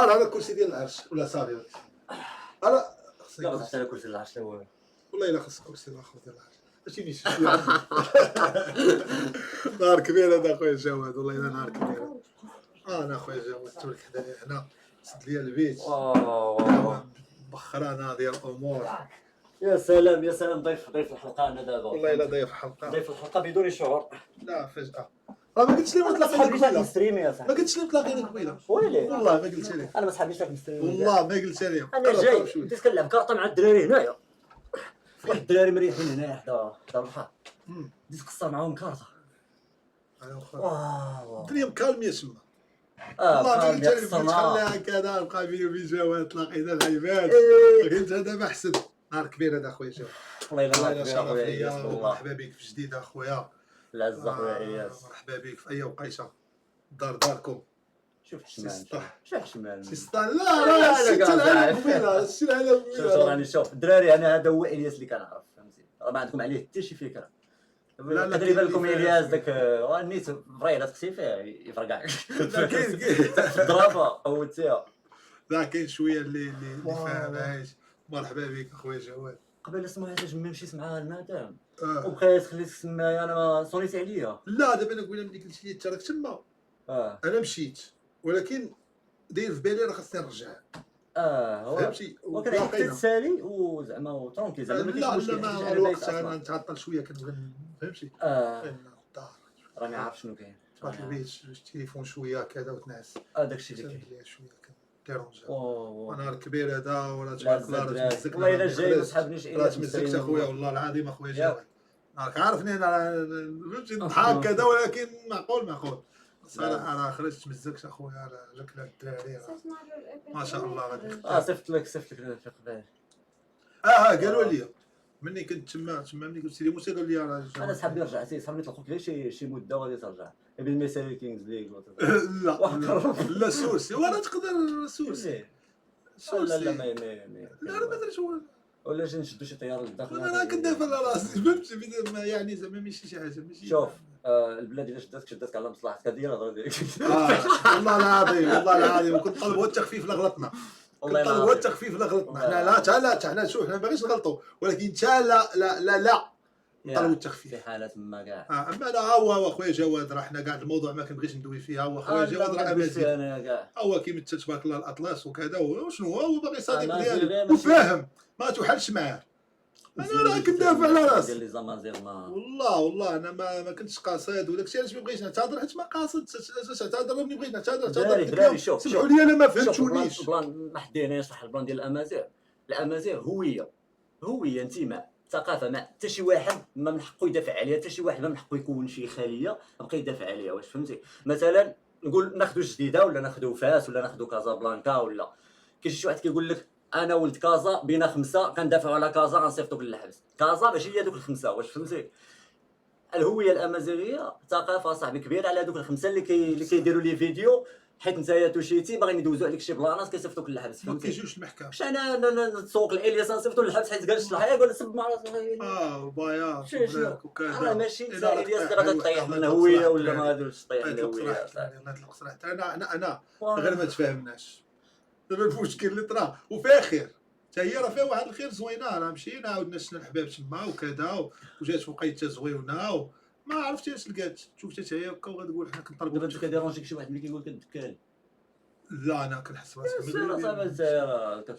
دار على الكرسي ديال العرش ولا صافي انا لا خاص على كرسي العرش هو والله الا خاص كرسي الاخر ديال العرش ماشي ميش نهار كبير هذا خويا جواد والله الا نهار كبير انا خويا جواد تولك حدايا هنا سد ليا البيت بخرانه ديال الامور. يا سلام يا سلام. ضيف الحلقه انا دابا والله الا ضيف حلقه ضيف الحلقه بدون شعور. لا فجاه راه ما قلتش لي ما ما تلاقينا قبيله نستريمي يا ما صاحبي. قلتش لي تلاقينا قبيله ويلي والله ما قلت لي انا ما صحابيش لك نستريمي والله ما قلت لي انا جاي بديت كنلعب كارطه مع الدراري هنايا واحد الدراري مريحين هنايا حدا البحر بديت نقصر معاهم كارطه الدنيا مكالميه تما والله ما قلت لي خليها كذا بقى بيني وبين جواد تلاقينا العيبات انت دابا احسن نهار كبير هذا خويا جواد والله الا شرف ليا مرحبا بك في جديد اخويا العز اخويا الياس مرحبا بك في اي وقيته داركم شوف حشمان سي سطح لا شتي على قبيله شتي على قبيله راني شوف الدراري انا هذا هو الياس اللي كنعرف فهمتي ما عندكم عليه حتى شي فكره تقريبا يبان لكم الياس داك النيت فريله تقسي فيه يفرقعك كاين الضربه قوتيها لا كاين شويه اللي فاهمهاش. مرحبا بك اخويا جواد قبل اسمها حاجه ما مشيت معاها المدام وبقيت خليت سمايا انا ما صونيت عليا. لا دابا انا قبيله ملي قلت لي انت راك تما انا مشيت ولكن داير في بالي راه خاصني نرجع فهمتي ولكن تسالي وزعما وترونكي زعما ما كاينش مشكل لا الوقت انا نتعطل شويه كنبغي فهمتي الدار راني عارف شنو كاين طلعت البيت التليفون شويه كذا وتنعس داكشي اللي كاين شويه كيرونجا ونهار كبير هذا ولا تبارك الله راه تمزك والله الا جاي ما تحبنيش راه تمزكت اخويا والله العظيم اخويا جواد راك عارفني انا فهمتي نضحك كذا ولكن معقول صراحه انا خرجت تمزكت اخويا على الاكله الدراري ما شاء الله غادي صيفط لك في قبال قالوا لي مني كنت تما ملي قلت لي موسى قال لي انا صاحبي رجعتي صاحبي طلقوك غير شي مده وغادي ترجع بالمثال كينجز ليغ لا سوسي ولا تقدر سوسي لا ما ادري ولا جا نشدو شي طياره للداخل انا كندافع على راسي فهمتي يعني زعما ماشي شي حاجه ماشي شوف البلاد الا شداتك على مصلحتك هذه هي الهضره ديالك والله العظيم كنت طالبوا التخفيف لا غلطنا طالبوا التخفيف لا غلطنا حنا لا حنا شوف حنا باغيش نغلطوا ولكن لا طلبوا التخفيف في حالات ما كاع اما انا هو اخويا جواد راه حنا كاع الموضوع ما كنبغيش ندوي فيها هو اخويا جواد راه امازيغ هو كيمثل تبارك الله الاطلس وكذا وشنو هو باغي صديق ديالي وفاهم ما تحلش معاه انا راه كندافع على راسي ديال لي زامازيغ والله انا ما كنتش قاصد وداك الشيء علاش ما بغيتش نعتذر حيت ما قاصد تعتذر ملي بغيت نعتذر دراري شوف سمحوا لي انا ما فهمتونيش البلان ما حد هنا يشرح البلان ديال الامازيغ هويه انتماء ثقافه ما حتى شي واحد ما من حقه يدافع عليها حتى شي واحد ما من حقه يكون شي خليه بقى يدافع عليها واش فهمتي. مثلا نقول ناخذوا جديده ولا ناخذوا فاس ولا ناخذوا كازابلانكا ولا كاين شي واحد كيقول لك انا ولد كازا بينا 5 كندافعوا على كازا غنصيفطوك للحبس. كازا ماشي هي دوك ال5 واش فهمتي. الهويه الامازيغيه ثقافه صاحبي كبيره على دوك ال5 اللي كيديروا لي فيديو حيت نتايا توشيتي باغيين يدوزوا عليك شي بلانات كيصيفطوك للحبس فهمتي. ما كيجيوش المحكمه واش انا نتسوق الالياس نصيفطو للحبس حيت قال الشلاحه يقول سب مع راسو بايا راه ماشي انت الياس اللي غادي تطيح من الهويه ولا ما غاديش تطيح من الهويه. الله يطلق صراحه انا غير ما تفاهمناش دابا المشكل اللي طرا وفيها خير حتى هي راه فيها واحد الخير زوينه راه مشينا عاودنا شفنا الحباب تما وكذا وجات وقيته زويونه ما عرفتي اش لقات شوف حتى هي هكا وغتقول حنا كنطلبوا. دابا انت كديرونجيك شي واحد ملي كيقول كدكال لا انا كنحس راسي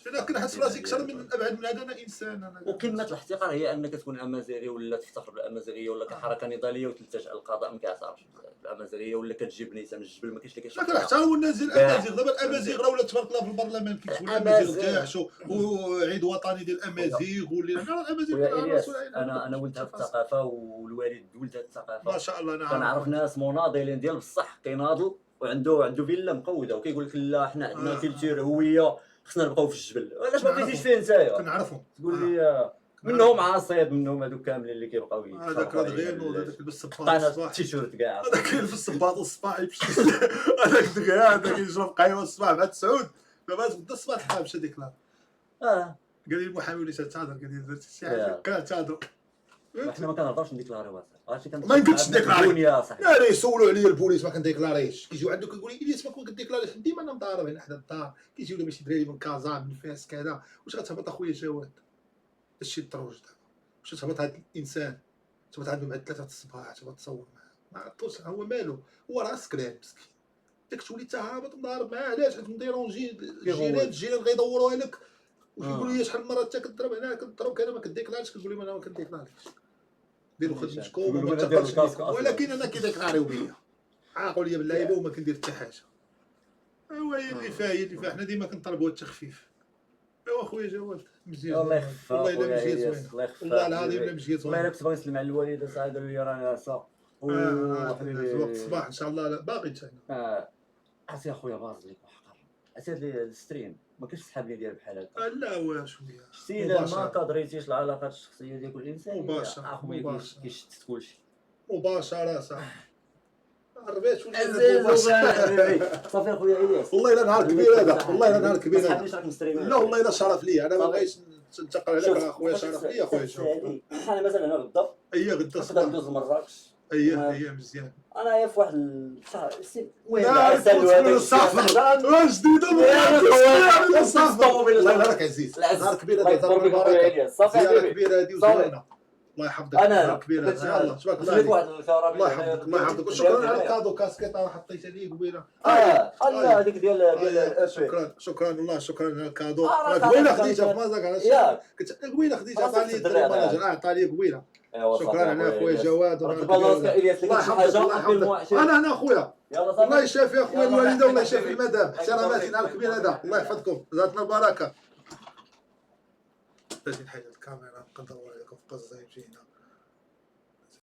انا كنحس راسي اكثر من ابعد من هذا انا انسان انا. وكلمه الاحتقار هي انك تكون امازيغي ولا تفتخر بالامازيغيه ولا كحركه نضاليه وتلتجئ القضاء ما كيعترفش الامازيغيه ولا كتجيب نيسان من الجبل ما كاينش اللي كيشرح. لكن حتى هو الناس ديال الامازيغ دابا الامازيغ راه ولا تبارك الله في البرلمان كيكتبوا الامازيغ تاعش وعيد وطني ديال الامازيغ واللي الامازيغ انا ولد هذه الثقافه والوالد ولد هذه الثقافه ما شاء الله. انا كنعرف ناس مناضلين ديال بصح كيناضل وعنده فيلا مقوده وكيقول لك لا حنا عندنا كلتور هويه خصنا نبقاو في الجبل. علاش ما بقيتيش فيه نتايا كنعرفهم تقول لي منهم عاصيب منهم هذوك كاملين اللي كيبقاو هذاك رادغينو هذاك يلبس الصباط الصباح التيشيرت كاع هذاك يلبس الصباط الصباح يمشي هذاك دغيا هذاك يشرب قهوه الصباح مع تسعود دابا بدا الصباح حابش هذيك لا قال لي المحامي وليت تعتذر قال لي درت شي حاجه كنعتذر حنا ما كنهضرش نديكلاريو هادشي ما يمكنش نديكلاري. الدنيا صاحبي. لا يسولوا عليا البوليس ما كنديكلاريش، كيجيو عندك كيقول لي الياس ما كون كديكلاريش، ديما انا مضارب هنا حدا الدار، كيجيو لي ماشي دراري من كازا من فاس كذا، واش غتهبط اخويا جواد؟ هادشي الدروج دابا، واش تهبط هاد الانسان تهبط عنده مع 3 الصباح تهبط تصور معاه، ما عرفتوش هو مالو، هو راه سكران مسكين، داك تولي انت هابط مضارب معاه، علاش حيت مديرونجي الجيران غيدوروها لك، وكيقولوا لي شحال من مره انت كضرب هنا كضرب كذا ما كديكلاريش، كتقول لهم انا ما كنديكلاريش، ديروا خدمتكم وما تعطلش، ولكن انا كيديكلاريو بيا، عاقوا لي باللعيبه وما كندير حتى حاجه. ايوا هي اللي فيها، هي اللي فيها، حنا ديما كنطلبوا التخفيف. ايوا خويا جواد مزيان، الله يخفى والله الا خويا مزيان إلياس، زوينه، الله يخفى. والله العظيم الا مزيان والله الا زوينه. كنت باغي نسلم على الوالده صاحبي، قالوا لي راه ناعسه في وقت الصباح ان شاء الله، لا باقي حتى انا. عرفتي اخويا باز ليك وحقر، عرفتي هاد الستريم ما كاينش صحاب لي ديال بحال هكا. لا واش ويا شتي الا ما كادريتيش العلاقات الشخصيه ديال كل انسان مباشرة، اخويا مباشرة. كيشتت كلشي. مباشره صح. عربات ولا صافي اخويا الياس، والله الا نهار كبير هذا، والله الا نهار كبير ما هذا. تحبنيش راك نستريم. لا والله الا شرف لي، انا ما صافي. بغيتش نتقل عليك اخويا، شرف لي اخويا. شوف انا مازال هنا غدا هي غدا نقدر الصباح، ندوز لمراكش. هي مزيان. انا في واحد الشهر المهم لا عسل وهذاك الصافر واش جديده يا الصافر، والله الا راك عزيز، نهار كبير هذا، نهار مبارك، صافي زياره حبيبي. كبيره هذه وزوينه، الله يحفظك. نهار كبير هذا، يلاه تبارك الله عليك. واحد الكرامه الله يحفظك، الله يحفظك، وشكرا على الكادو كاسكيت راه حطيتها لي قبيله. الله هذيك ديال شكرا والله، شكرا على الكادو، راه راه قبيله خديتها في مازاك، على ياك. كنت قبيله خديتها، خلاص عطاني الدري هذا. المناجر، عطاني قبيله. شكرا على اخويا جواد، ونهار ربما كبير الله الياس الله يحفظك، الله يحفظك. انا اخويا، يلا الله صافي يشافي اخويا يلا الوالده، والله حبيبي. يشافي المدام، احتراماتي، نهار كبير هذا، الله يحفظكم، زادنا البركه. درتي حاجه الكاميرا نقدروا عليكم في قصه يمشينا.